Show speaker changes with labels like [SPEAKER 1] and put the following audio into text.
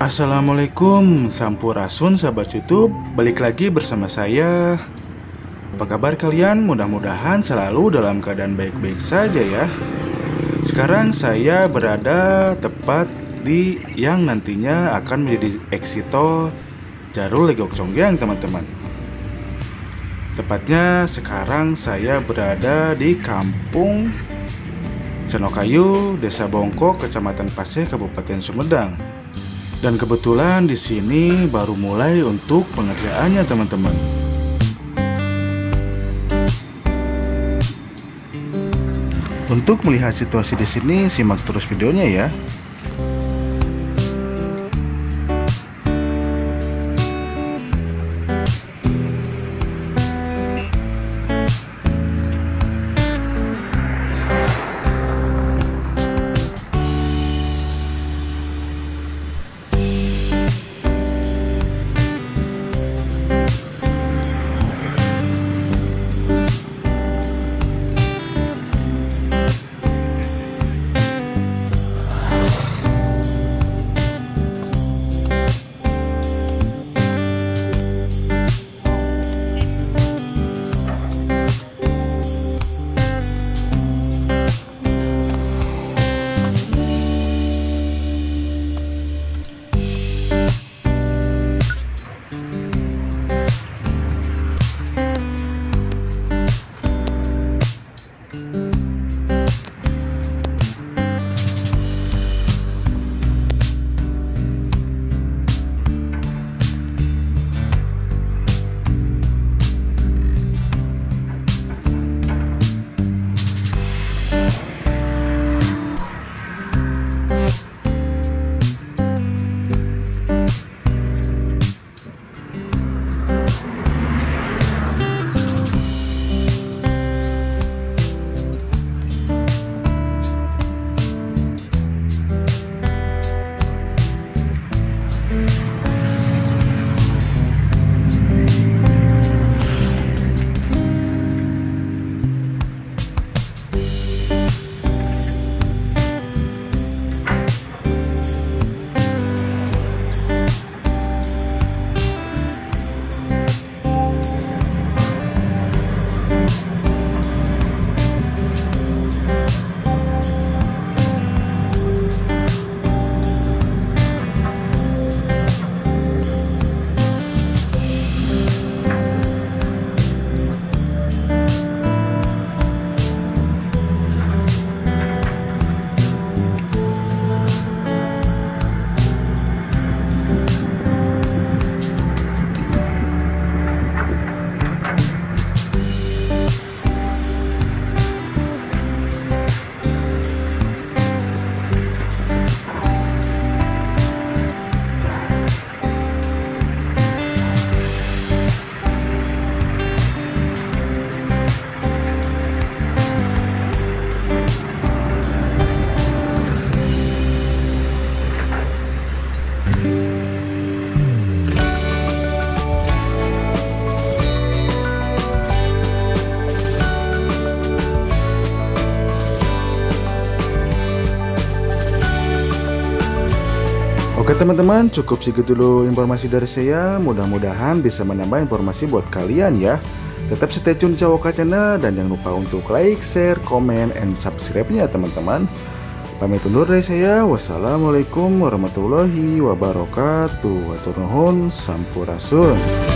[SPEAKER 1] Assalamualaikum Sampurasun sahabat YouTube. Balik lagi bersama saya. Apa kabar kalian? Mudah-mudahan selalu dalam keadaan baik-baik saja ya. Sekarang saya berada tepat di yang nantinya akan menjadi eksito Jarul Legok Congyang, teman-teman. Tepatnya sekarang saya berada di kampung Senokayu, Desa Bongkok, Kecamatan Paseh, Kabupaten Sumedang. Dan kebetulan di sini baru mulai untuk pengerjaannya, teman-teman. Untuk melihat situasi di sini, simak terus videonya ya. Oke teman-teman, cukup segitu dulu informasi dari saya. Mudah-mudahan bisa menambah informasi buat kalian ya. Tetap stay tune di Cawoka Channel dan jangan lupa untuk like, share, komen, and subscribe-nya teman-teman. Pamit undur dari saya. Wassalamualaikum warahmatullahi wabarakatuh. Hatur nuhun, sampurasun.